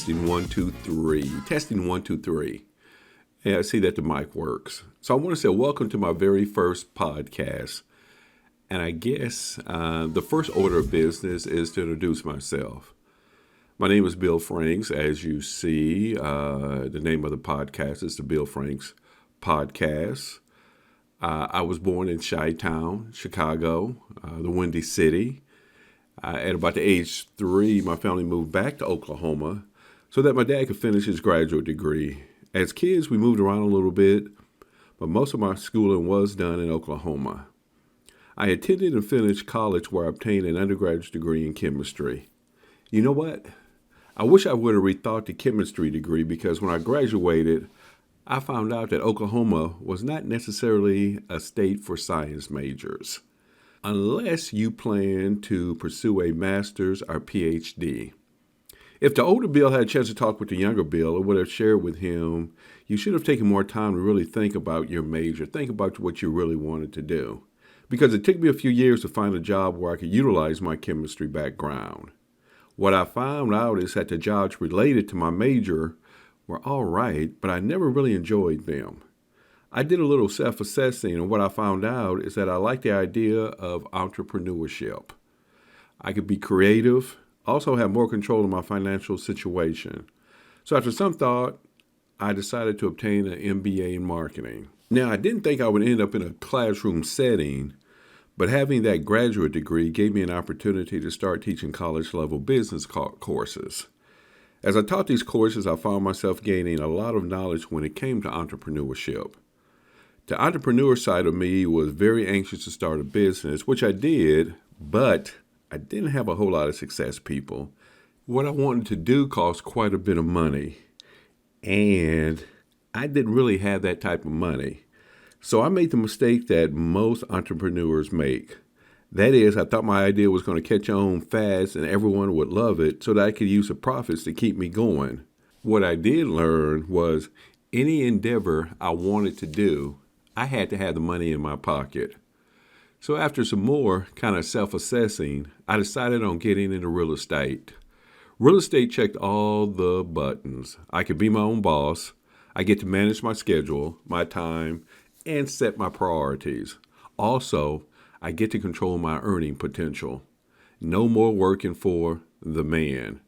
Testing 1 2 3. Testing 1 2 3. Yeah, I see that the mic works. So I want to say welcome to my very first podcast. And I guess the first order of business is to introduce myself. My name is Bill Franks. As you see, the name of the podcast is the Bill Franks Podcast. I was born in Chi-Town, Chicago, the Windy City. At about the age 3, my family moved back to Oklahoma so that my dad could finish his graduate degree. As kids, we moved around a little bit, but most of my schooling was done in Oklahoma. I attended and finished college where I obtained an undergraduate degree in chemistry. You know what? I wish I would have rethought the chemistry degree because when I graduated, I found out that Oklahoma was not necessarily a state for science majors, unless you plan to pursue a master's or PhD. If the older Bill had a chance to talk with the younger Bill, I would have shared with him, you should have taken more time to really think about your major, think about what you really wanted to do. Because it took me a few years to find a job where I could utilize my chemistry background. What I found out is that the jobs related to my major were all right, but I never really enjoyed them. I did a little self-assessing, and what I found out is that I like the idea of entrepreneurship. I could be creative, also have more control of my financial situation. So after some thought, I decided to obtain an MBA in marketing. Now, I didn't think I would end up in a classroom setting, but having that graduate degree gave me an opportunity to start teaching college-level business courses. As I taught these courses, I found myself gaining a lot of knowledge when it came to entrepreneurship. The entrepreneur side of me was very anxious to start a business, which I did, but I didn't have a whole lot of success, people. What I wanted to do cost quite a bit of money, and I didn't really have that type of money. So I made the mistake that most entrepreneurs make. That is, I thought my idea was going to catch on fast and everyone would love it so that I could use the profits to keep me going. What I did learn was any endeavor I wanted to do, I had to have the money in my pocket. So after some more kind of self-assessing, I decided on getting into real estate. Real estate checked all the buttons. I could be my own boss. I get to manage my schedule, my time, and set my priorities. Also, I get to control my earning potential. No more working for the man,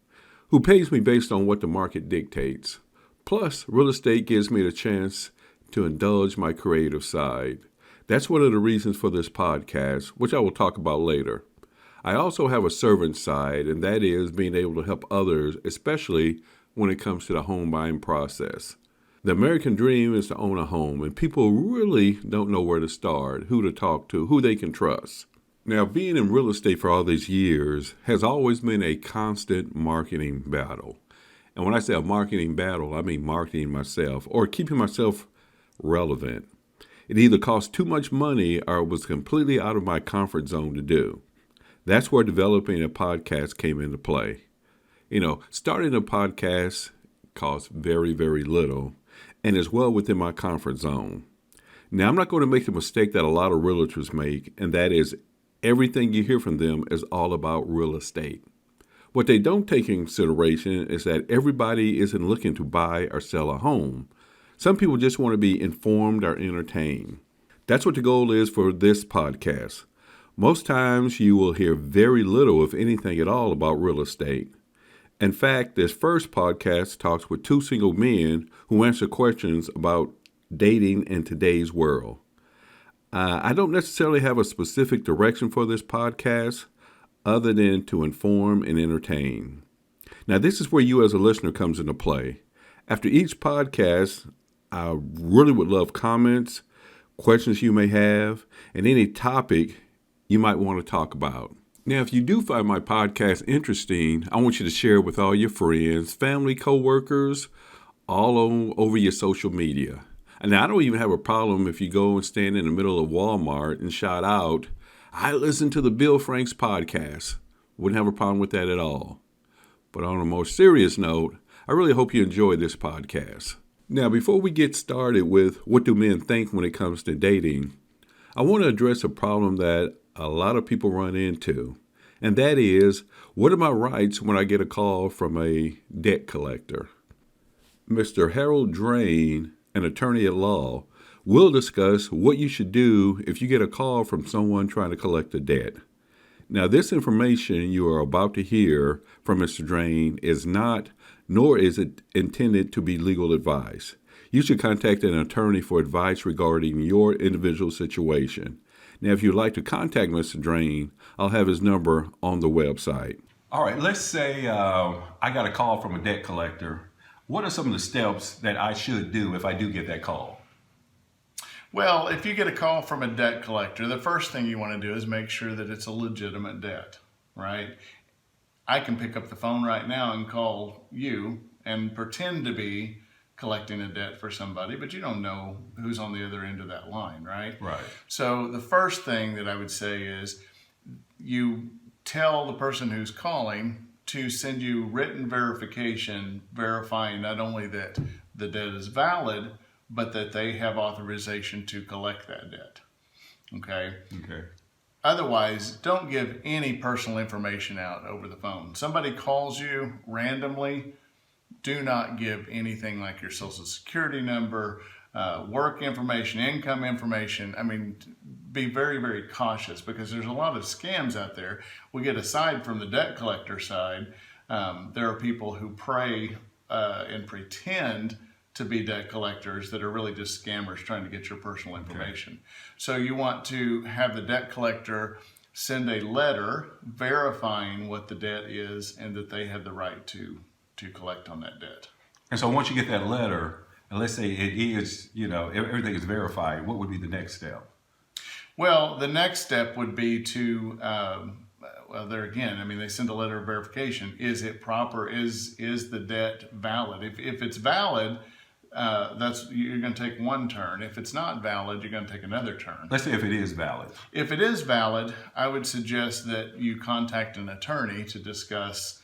who pays me based on what the market dictates. Plus, real estate gives me the chance to indulge my creative side. That's one of the reasons for this podcast, which I will talk about later. I also have a servant side, and that is being able to help others, especially when it comes to the home buying process. The American dream is to own a home, and people really don't know where to start, who to talk to, who they can trust. Now, being in real estate for all these years has always been a constant marketing battle. And when I say a marketing battle, I mean marketing myself or keeping myself relevant. It either cost too much money or it was completely out of my comfort zone to do. That's where developing a podcast came into play. Starting a podcast costs very, very little and is well within my comfort zone. Now, I'm not going to make the mistake that a lot of realtors make, and that is everything you hear from them is all about real estate. What they don't take into consideration is that everybody isn't looking to buy or sell a home. Some people just want to be informed or entertained. That's what the goal is for this podcast. Most times you will hear very little, if anything at all, about real estate. In fact, this first podcast talks with 2 single men who answer questions about dating in today's world. I don't necessarily have a specific direction for this podcast other than to inform and entertain. Now, this is where you as a listener comes into play. After each podcast, I really would love comments, questions you may have, and any topic you might want to talk about. Now, if you do find my podcast interesting, I want you to share it with all your friends, family, coworkers, all over your social media. And I don't even have a problem if you go and stand in the middle of Walmart and shout out, I listen to the Bill Franks podcast. Wouldn't have a problem with that at all. But on a more serious note, I really hope you enjoy this podcast. Now, before we get started with what do men think when it comes to dating, I want to address a problem that a lot of people run into, And that is, what are my rights when I get a call from a debt collector? Mr. Harold Drain, an attorney at law, will discuss what you should do if you get a call from someone trying to collect a debt. Now, this information you are about to hear from Mr. Drain is not, nor is it intended to be legal advice. You should contact an attorney for advice regarding your individual situation. Now, if you'd like to contact Mr. Drain, I'll have his number on the website. All right, let's say I got a call from a debt collector. What are some of the steps that I should do if I do get that call? Well, if you get a call from a debt collector, the first thing you want to do is make sure that it's a legitimate debt, right? I can pick up the phone right now and call you and pretend to be collecting a debt for somebody, but you don't know who's on the other end of that line, right? Right. So the first thing that I would say is you tell the person who's calling to send you written verification verifying not only that the debt is valid, but that they have authorization to collect that debt. Okay? Okay. Otherwise, don't give any personal information out over the phone. Somebody calls you randomly, do not give anything like your social security number, work information, income information. I mean, be very, very cautious because there's a lot of scams out there. We get aside from the debt collector side, there are people who pray and pretend to be debt collectors that are really just scammers trying to get your personal information. Okay. So you want to have the debt collector send a letter verifying what the debt is and that they have the right to collect on that debt. And so once you get that letter, and let's say it is, everything is verified, what would be the next step? Well, the next step would be to, there again, I mean, they send a letter of verification. Is it proper? Is the debt valid? If it's valid, you're going to take one turn. If it's not valid, you're going to take another turn. Let's say if it is valid. If it is valid, I would suggest that you contact an attorney to discuss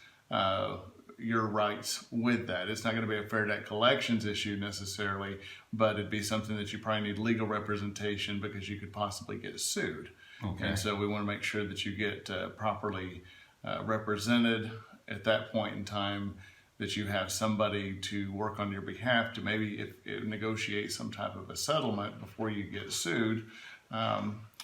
your rights with that. It's not going to be a fair debt collections issue necessarily, but it'd be something that you probably need legal representation because you could possibly get sued. Okay. And so we want to make sure that you get properly represented at that point in time, that you have somebody to work on your behalf to maybe negotiate some type of a settlement before you get sued,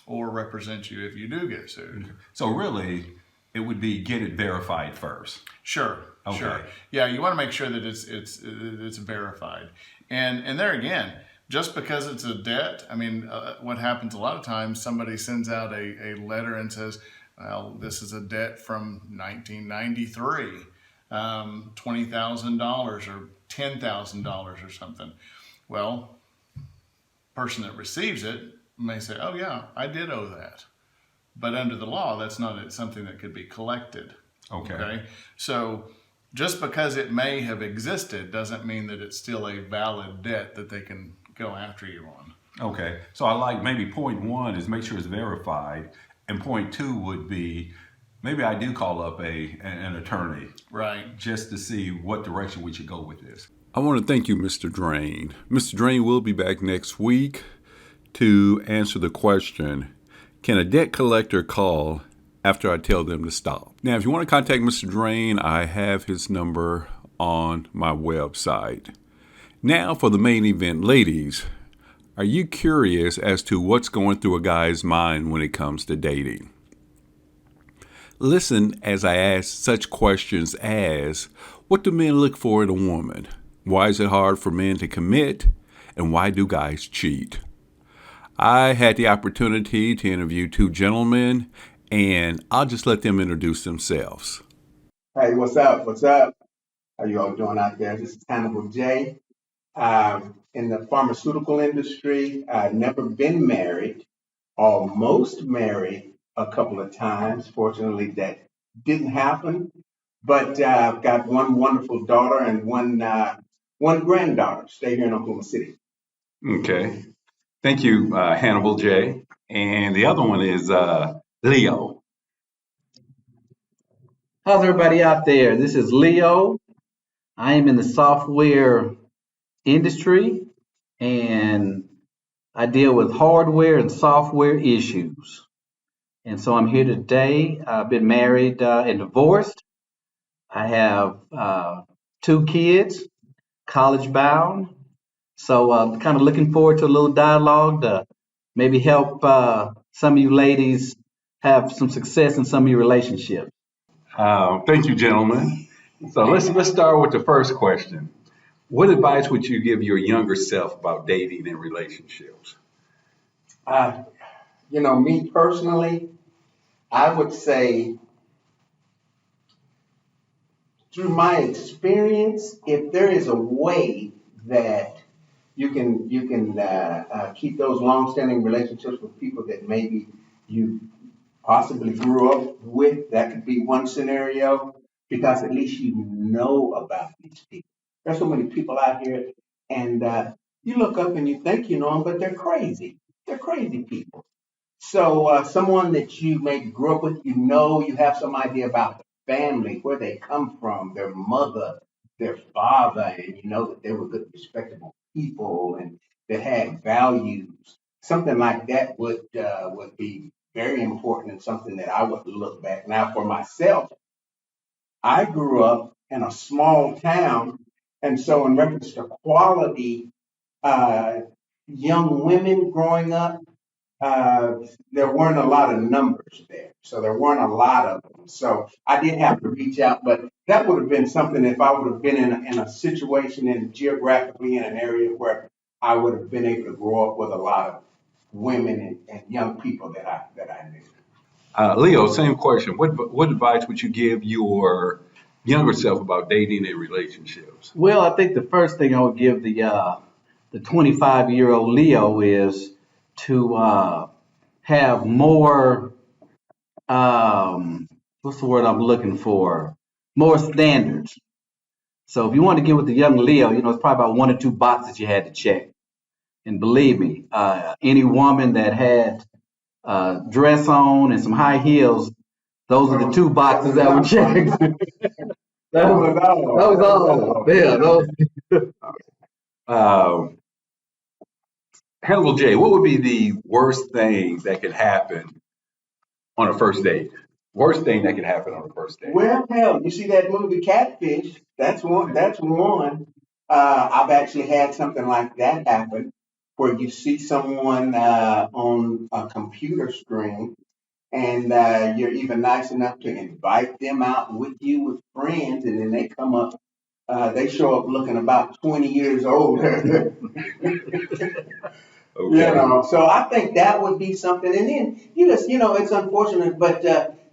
or represent you if you do get sued. Okay. So really, it would be get it verified first. Sure. Okay. Sure. Yeah, you want to make sure that it's verified. And there again, just because it's a debt, I mean, what happens a lot of times, somebody sends out a letter and says, well, this is a debt from 1993. $20,000 or $10,000 or something. Well, person that receives it may say, oh yeah, I did owe that. But under the law, that's not something that could be collected. Okay. So just because it may have existed doesn't mean that it's still a valid debt that they can go after you on. Okay. So I like maybe point one is make sure it's verified. And point two would be maybe I do call up an attorney. Right. Just to see what direction we should go with this. I want to thank you, Mr. Drain. Mr. Drain will be back next week to answer the question, can a debt collector call after I tell them to stop? Now, if you want to contact Mr. Drain, I have his number on my website. Now for the main event. Ladies, are you curious as to what's going through a guy's mind when it comes to dating? Listen as I ask such questions as, what do men look for in a woman? Why is it hard for men to commit? And why do guys cheat? I had the opportunity to interview two gentlemen, and I'll just let them introduce themselves. Hey, what's up? What's up? How you all doing out there? This is Hannibal J. In the pharmaceutical industry, I've never been married, almost married a couple of times. Fortunately, that didn't happen. But I've got one wonderful daughter and one granddaughter. Stay here in Oklahoma City. Okay. Thank you, Hannibal J. And the other one is Leo. How's everybody out there? This is Leo. I am in the software industry and I deal with hardware and software issues. And so I'm here today. I've been married and divorced. I have 2 kids, college bound. So kind of looking forward to a little dialogue to maybe help some of you ladies have some success in some of your relationships. Thank you, gentlemen. So let's start with the first question. What advice would you give your younger self about dating and relationships? Uh, me personally, I would say through my experience, if there is a way that you can keep those long-standing relationships with people that maybe you possibly grew up with, that could be one scenario, because at least you know about these people. There's so many people out here, and you look up and you think you know them, but they're crazy. They're crazy people. So someone that you maybe grew up with, you have some idea about the family, where they come from, their mother, their father, and you know that they were good, respectable people and that had values. Something like that would be very important and something that I would look back. Now, for myself, I grew up in a small town, and so in reference to quality, uh, young women growing up, uh, there weren't a lot of numbers there. So there weren't a lot of them. So I did have to reach out, but that would have been something if I would have been in a situation and geographically in an area where I would have been able to grow up with a lot of women and young people that I knew. Leo, same question. What advice would you give your younger self about dating and relationships? Well, I think the first thing I would give the 25-year-old Leo is to have more what's the word I'm looking for? More standards. So if you want to get with the young Leo, it's probably about 1 or 2 boxes you had to check. And believe me, any woman that had dress on and some high heels, those are the 2 boxes that were checked. that was all. Yeah, those. Um, Hannibal J, what would be the worst thing that could happen on a first date? Worst thing that could happen on a first date? Well, hell, you see that movie Catfish? That's one. That's one. I've actually had something like that happen, where you see someone on a computer screen, and you're even nice enough to invite them out with you with friends, and then they come up. They show up looking about 20 years older. Okay. So I think that would be something. And then it's unfortunate, but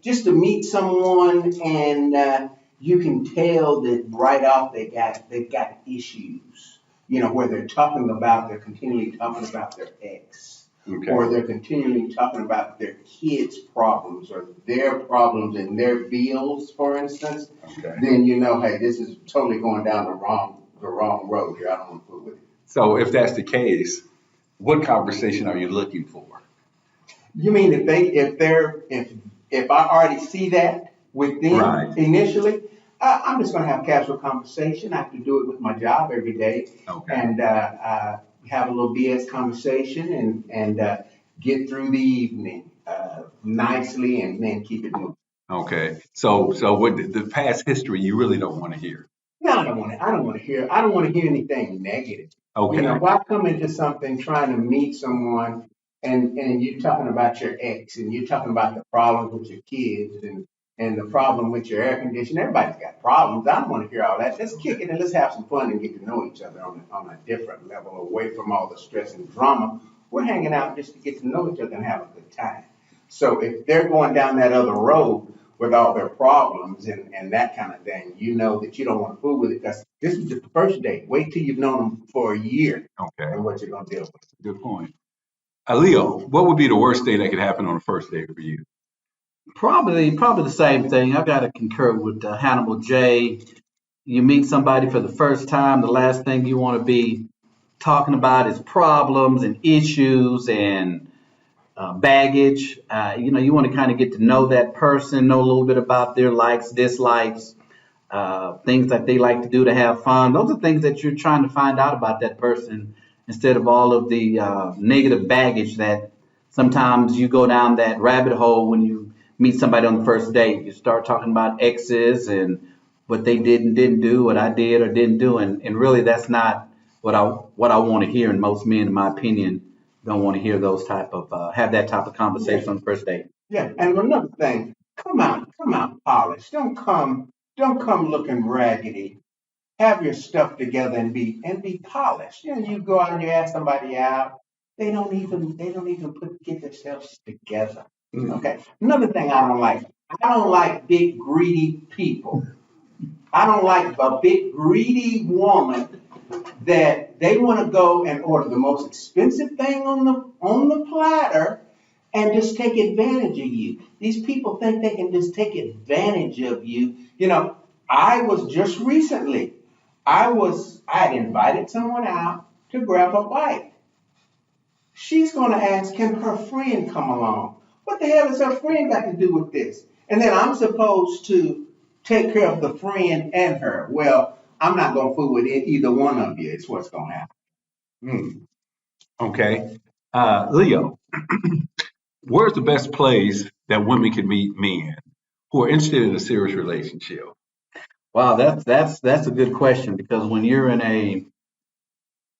just to meet someone and you can tell that right off they've got issues. Where they're continually talking about their ex, Okay. or they're continually talking about their kids' problems or their problems and their bills, for instance. Okay. Then hey, this is totally going down the wrong road here. I don't want to fool with it. So if that's the case, what conversation are you looking for? You mean if I already see that with them Right. initially, I'm just going to have casual conversation. I have to do it with my job every day, Okay. and have a little BS conversation and get through the evening nicely, and then keep it moving. Okay. So with the past history, you really don't want to hear. No, I don't want to. I don't want to hear anything negative. Okay. Why come into something trying to meet someone and you're talking about your ex and you're talking about the problems with your kids and the problem with your air conditioning. Everybody's got problems. I don't want to hear all that. Let's kick it and let's have some fun and get to know each other on a different level, away from all the stress and drama. We're hanging out just to get to know each other and have a good time. So if they're going down that other road with all their problems and that kind of thing, you know that you don't want to fool with it, because this is just the first date. Wait till you've known them for a year Okay. and what you're going to deal with. Good point. Leo, what would be the worst thing that could happen on a first date for you? Probably the same thing. I got to concur with Hannibal J. You meet somebody for the first time, the last thing you want to be talking about is problems and issues and baggage. You want to kind of get to know that person, know a little bit about their likes, dislikes, things that they like to do to have fun. Those are things that you're trying to find out about that person, instead of all of the negative baggage that sometimes you go down that rabbit hole when you meet somebody on the first date. You start talking about exes and what they did and didn't do, what I did or didn't do, and really that's not what I want to hear. And most men, in my opinion, don't want to hear those type of have that type of conversation on the first date. Yeah, and another thing, come out polished. Don't come looking raggedy. Have your stuff together and be polished. You know, you go out and you ask somebody out, they don't even get themselves together. Okay. Another thing I don't like big greedy people. I don't like a big greedy woman that they want to go and order the most expensive thing on the platter and just take advantage of you. These people think they can just take advantage of you. You know, I was just recently, I had invited someone out to grab a bite. She's going to ask, can her friend come along? What the hell has her friend got to do with this? And then I'm supposed to take care of the friend and her. Well, I'm not going to fool with either one of you. It's what's going to happen. Hmm. Okay. Leo, where's the best place that women can meet men who are interested in a serious relationship? Wow, that's a good question, because when you're in a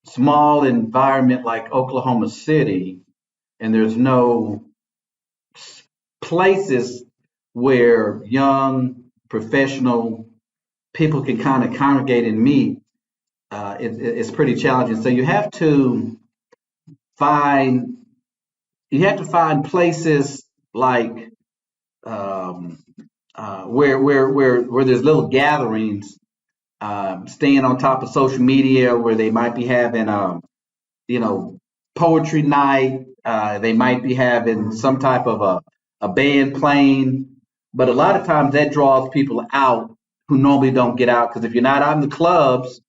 small environment like Oklahoma City and there's no places where young professional people can kind of congregate and meet, it's pretty challenging. So find find places like where there's little gatherings, staying on top of social media where they might be having you know, poetry night. They might be having some type of a band playing, but a lot of times that draws people out who normally don't get out, because if you're not out in the clubs,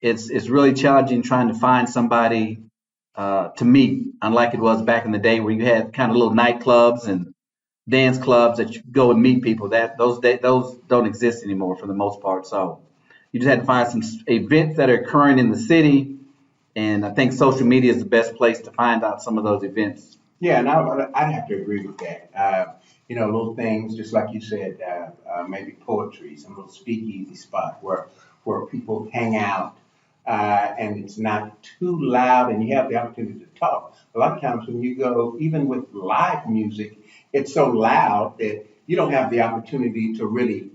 it's really challenging trying to find somebody to meet, unlike it was back in the day where you had kind of little nightclubs and dance clubs that you go and meet people. Those don't exist anymore for the most part. So you just had to find some events that are occurring in the city, and I think social media is the best place to find out some of those events. Yeah, and I'd have to agree with that. You know, little things, just like you said, maybe poetry, some little speakeasy spot where people hang out, and it's not too loud and you have the opportunity to talk. A lot of times when you go, even with live music, it's so loud that you don't have the opportunity to really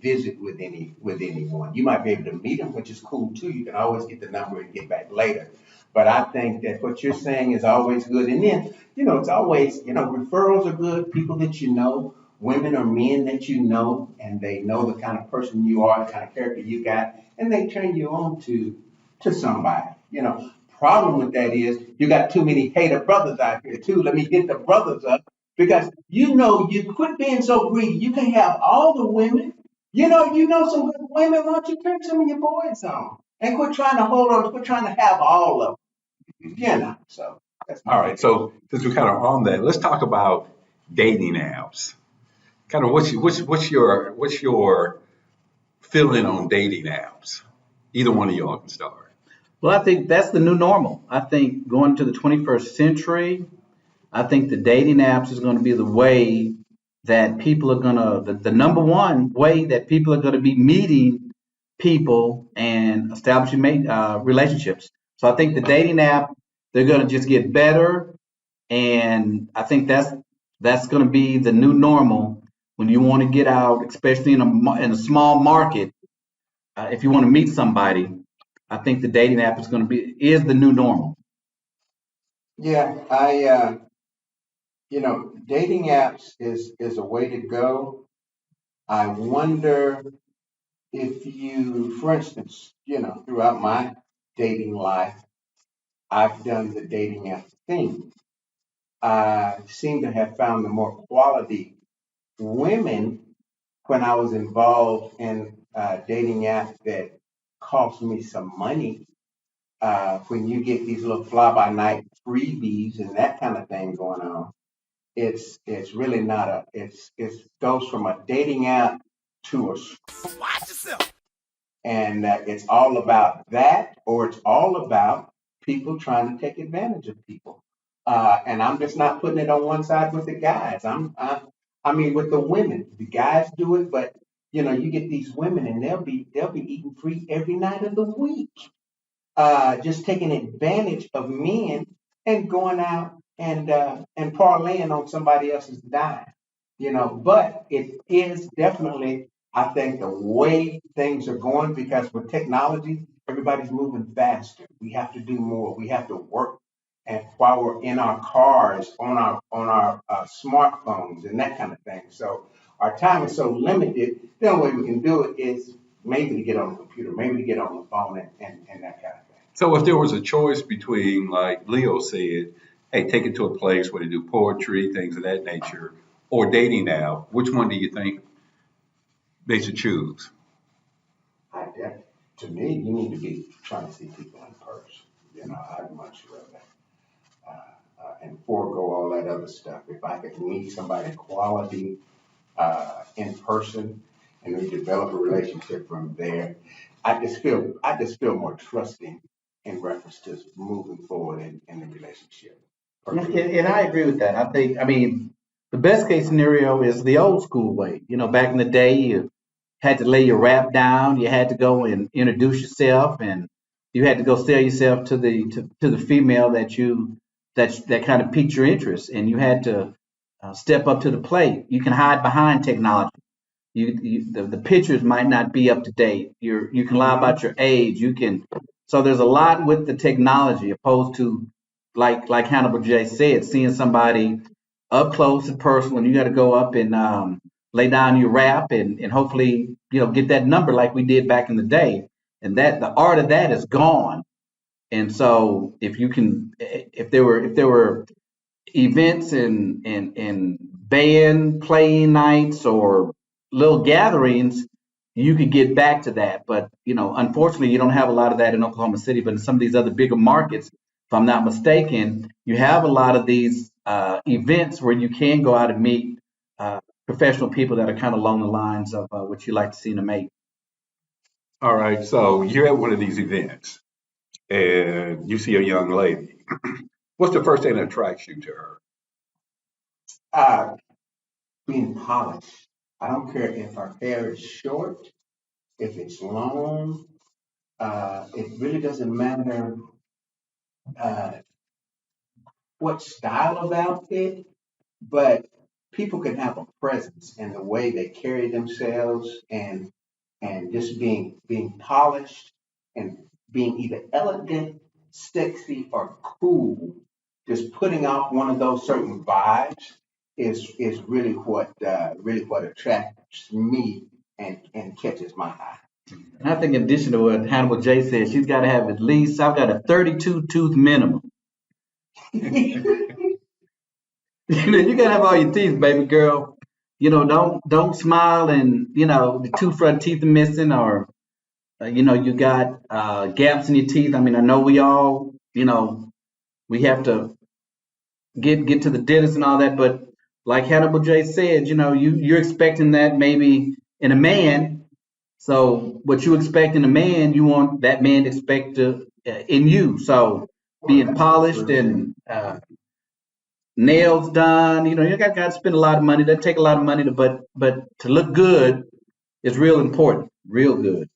visit with anyone. You might be able to meet them, which is cool too. You can always get the number and get back later. But I think that what you're saying is always good. And then, you know, it's always, you know, referrals are good. People that you know, women or men that you know, and they know the kind of person you are, the kind of character you got, and they turn you on to somebody. You know, problem with that is you got too many hater brothers out here too. Let me get the brothers up, because you know, you quit being so greedy. You can have all the women. You know some good women. Why don't you turn some of your boys on and quit trying to hold on? Quit trying to have all of them. You know. So that's my All right. So since we're kind of on that, let's talk about dating apps. Kind of what's your feeling on dating apps? Either one of y'all can start. Well, I think that's the new normal. I think going to the 21st century, I think the dating apps is going to be the way that people are going to, the number one way that people are going to be meeting people and establishing relationships. So I think the dating app, they're going to just get better. And I think that's going to be the new normal when you want to get out, especially in a small market. If you want to meet somebody, I think the dating app is the new normal. Yeah, you know, dating apps is a way to go. I wonder if you, for instance, you know, throughout my dating life, I've done the dating app thing. I seem to have found the more quality women when I was involved in dating apps that cost me some money. When you get these little fly by night freebies and that kind of thing going on, it's really not it goes from a dating app to a and it's all about that, or it's all about people trying to take advantage of people. And I'm just not putting it on one side with the guys. I mean, with the women, the guys do it, but you get these women and they'll be eating free every night of the week, just taking advantage of men and going out and parlaying on somebody else's dime. But it is definitely, I think, the way things are going because with technology, everybody's moving faster. We have to do more. We have to work, and while we're in our cars, on our smartphones and that kind of thing. So our time is so limited. The only way we can do it is maybe to get on the computer, maybe to get on the phone and that kind of thing. So if there was a choice between, like Leo said, hey, take it to a place where they do poetry, things of that nature, or dating now, which one do you think they should choose? To me, you need to be trying to see people in person. I'd much rather and forego all that other stuff. If I could meet somebody quality in person and we develop a relationship from there, I just feel more trusting in reference to moving forward in the relationship. And I agree with that. I mean, the best case scenario is the old school way. Back in the day, you had to lay your rap down. You had to go and introduce yourself, and you had to go sell yourself to the female that kind of piqued your interest, and you had to step up to the plate. You can hide behind technology. The pictures might not be up to date. You can lie about your age. So there's a lot with the technology opposed to like Hannibal J said, seeing somebody up close and personal, and you got to go up and lay down your rap and hopefully get that number like we did back in the day. And that the art of that is gone. And so if there were events and band playing nights or little gatherings, you could get back to that. But unfortunately, you don't have a lot of that in Oklahoma City. But in some of these other bigger markets, if I'm not mistaken, you have a lot of these events where you can go out and meet professional people that are kind of along the lines of what you like to see in a mate. All right, so you're at one of these events and you see a young lady. What's the first thing that attracts you to her? Uh, Being polished. I don't care if her hair is short, if it's long. It really doesn't matter uh, what style of outfit, but people can have a presence in the way they carry themselves and just being polished and being either elegant, sexy, or cool. Just putting off one of those certain vibes is really what attracts me and catches my eye. And I think in addition to what Hannibal J said, she's got to have at least, I've got a 32 tooth minimum. You got to have all your teeth, baby girl. Don't smile and, the two front teeth are missing or, you got gaps in your teeth. I mean, I know we all, we have to get to the dentist and all that, but like Hannibal J said, you're expecting that maybe in a man. So what you expect in a man, you want that man to expect in you. So being polished and nails done, you got to spend a lot of money. That take a lot of money but to look good is real important, real good.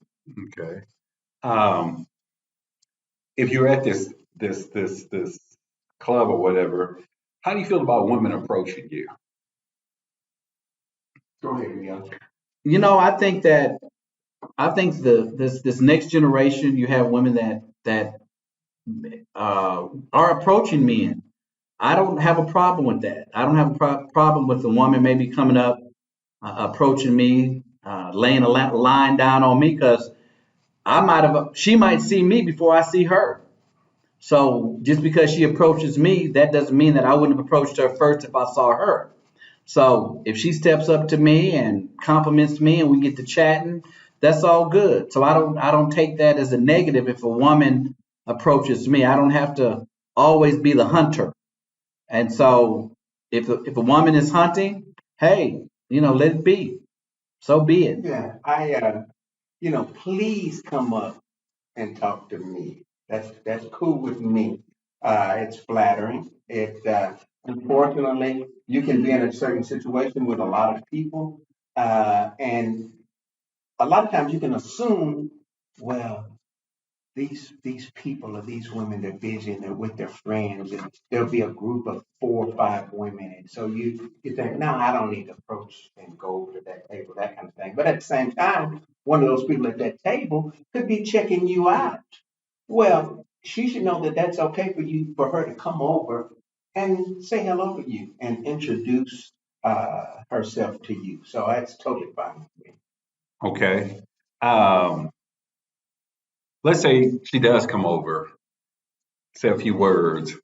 Okay. If you're at this club or whatever, how do you feel about women approaching you? Go ahead, Leo. I think this next generation, you have women that are approaching men. I don't have a problem with that. I don't have a problem with the woman maybe coming up, approaching me, laying a line down on me because she might see me before I see her. So just because she approaches me, that doesn't mean that I wouldn't have approached her first if I saw her. So if she steps up to me and compliments me and we get to chatting, that's all good. So I don't take that as a negative if a woman approaches me. I don't have to always be the hunter. And so if a woman is hunting, hey, let it be. So be it. Yeah, please come up and talk to me. That's cool with me. It's flattering. Unfortunately, you can be in a certain situation with a lot of people, and a lot of times you can assume, well, these people or these women, they're busy and they're with their friends, and there'll be a group of 4 or 5 women, and so you think, no, I don't need to approach and go over to that table, that kind of thing. But at the same time, one of those people at that table could be checking you out. Well, she should know that that's okay for her to come over and say hello to you and introduce herself to you. So that's totally fine with me. Okay. Um, let's say she does come over, say a few words.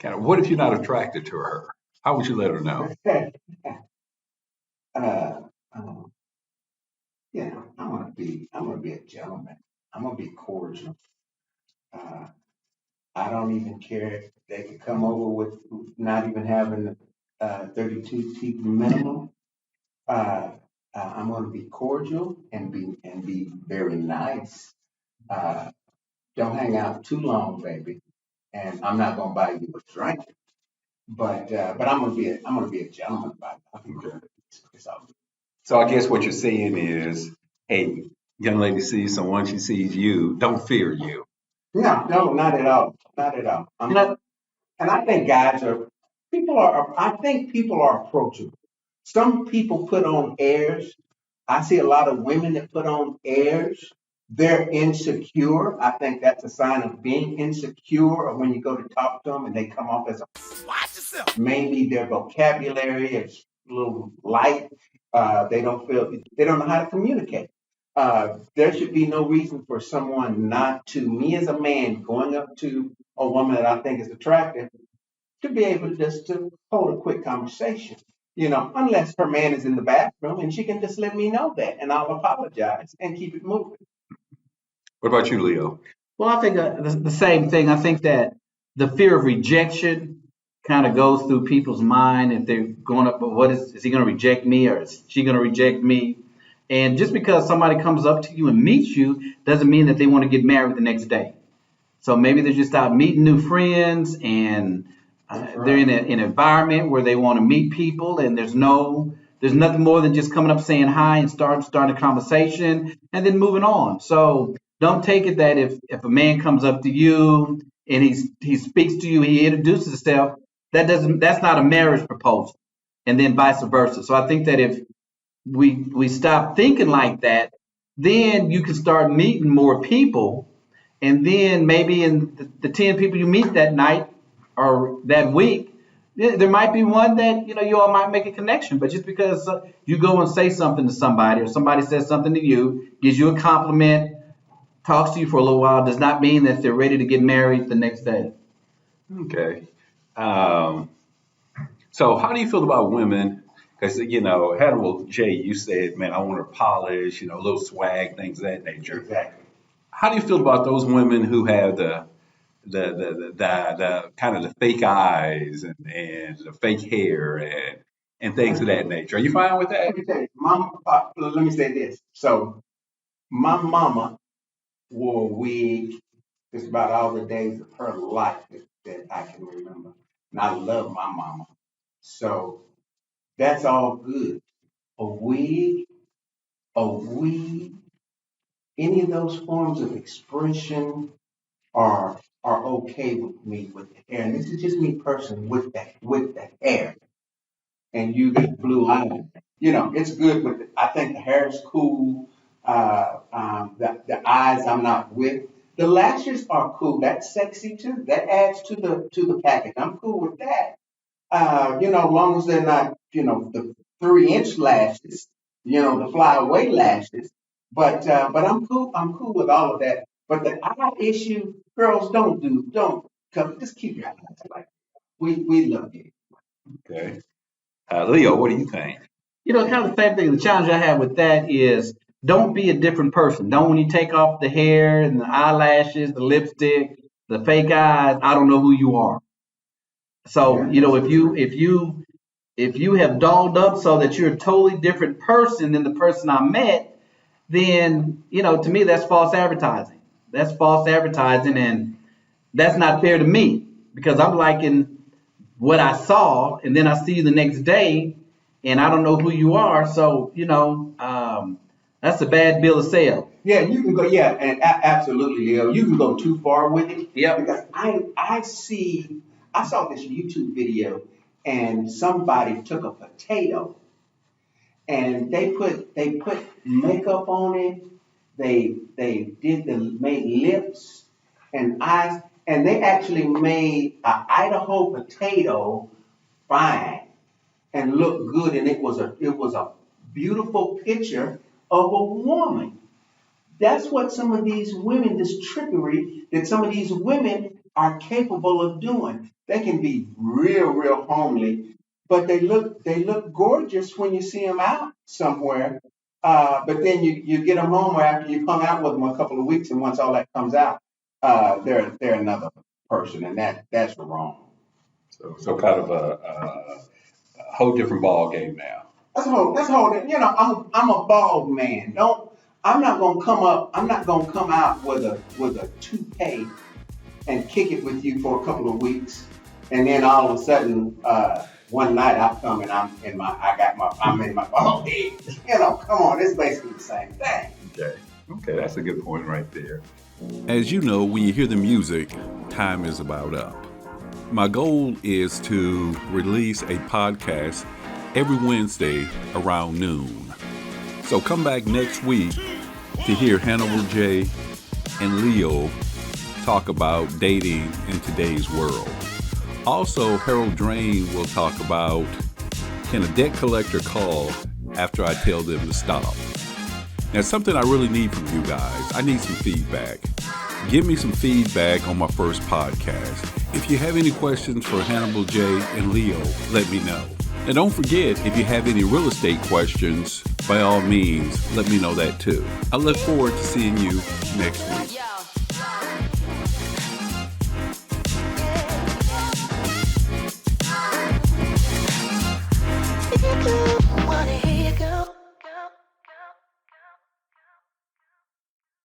Kind of, what if you're not attracted to her? How would you let her know? uh, um, I'm gonna be a gentleman. I'm gonna be cordial. Uh, I don't even care if they could come over with not even having 32 teeth minimum. Uh, I'm gonna be cordial and be very nice. Uh, don't hang out too long, baby. And I'm not gonna buy you a drink, but I'm gonna be a gentleman about it. It's all good. So I guess what you're saying is, hey, young lady sees someone, she sees you, don't fear you. No, not at all. Not at all. And I think I think people are approachable. Some people put on airs. I see a lot of women that put on airs. They're insecure. I think that's a sign of being insecure, or when you go to talk to them and they come off as maybe their vocabulary is a little light. They don't know how to communicate. There should be no reason for someone not to, me as a man, going up to a woman that I think is attractive, to be able to just to hold a quick conversation. Unless her man is in the bathroom and she can just let me know that, and I'll apologize and keep it moving. What about you, Leo? Well, I think the same thing. I think that the fear of rejection kind of goes through people's mind if they're going up, but is he going to reject me, or is she going to reject me? And just because somebody comes up to you and meets you doesn't mean that they want to get married the next day. So maybe they're just out meeting new friends, and they're in an environment where they want to meet people, and there's nothing more than just coming up saying hi and starting a conversation and then moving on. So don't take it that if a man comes up to you and he speaks to you, he introduces himself, that's not a marriage proposal, and then vice versa. So I think that if we stop thinking like that, then you can start meeting more people, and then maybe in the 10 people you meet that night or that week, there might be one that you all might make a connection. But just because you go and say something to somebody, or somebody says something to you, gives you a compliment, talks to you for a little while, does not mean that they're ready to get married the next day. Okay. So how do you feel about women? Because, Hannibal J, you said, man, I want her polished, a little swag, things of that nature. Exactly. How do you feel about those women who have the kind of the fake eyes and the fake hair and things of that nature? Are you fine with that? Let me tell you, let me say this. So my mama wore a wig just about all the days of her life that I can remember. And I love my mama. So that's all good. A wig, any of those forms of expression are okay with me with the hair. And this is just me personally with the hair. And you got blue eyes. It's good with it. I think the hair is cool. The eyes I'm not with. The lashes are cool. That's sexy too. That adds to the package. I'm cool with that. As long as they're not, the 3-inch lashes, the flyaway lashes. But I'm cool. I'm cool with all of that. But the eye issue, girls, don't come. Just keep your eyes like we love you. Okay. Leo, what do you think? Kind of the same thing. The challenge I have with that is don't be a different person. Don't, when you take off the hair and the eyelashes, the lipstick, the fake eyes, I don't know who you are. So, if you have dolled up so that you're a totally different person than the person I met, then, to me, that's false advertising. That's false advertising. And that's not fair to me because I'm liking what I saw, and then I see you the next day, and I don't know who you are. So that's a bad bill of sale. Yeah, you can go. Yeah, and absolutely, Leo. You can go too far with it. Yep. Because I saw this YouTube video, and somebody took a potato, and they put makeup on it. They made lips and eyes, and they actually made an Idaho potato fine and look good, and it was a beautiful picture of a woman. That's what some of these women, this trickery that some of these women are capable of doing. They can be real homely, but they look gorgeous when you see them out somewhere. But then you get them home, or after you've hung out with them a couple of weeks, and once all that comes out, they're another person, and that's wrong. So kind of a whole different ball game now. That's whole. I'm a bald man. I'm not gonna come out with a toupee and kick it with you for a couple of weeks, and then all of a sudden, one night I come and I'm in my bald head. Come on, it's basically the same thing. Okay, that's a good point right there. As you know, when you hear the music, time is about up. My goal is to release a podcast every Wednesday around noon. So come back next week to hear Hannibal J and Leo talk about dating in today's world. Also, Harold Drain will talk about, can a debt collector call after I tell them to stop? Now, something I really need from you guys, I need some feedback. Give me some feedback on my first podcast. If you have any questions for Hannibal J and Leo, let me know. And don't forget, if you have any real estate questions, by all means, let me know that too. I look forward to seeing you next week.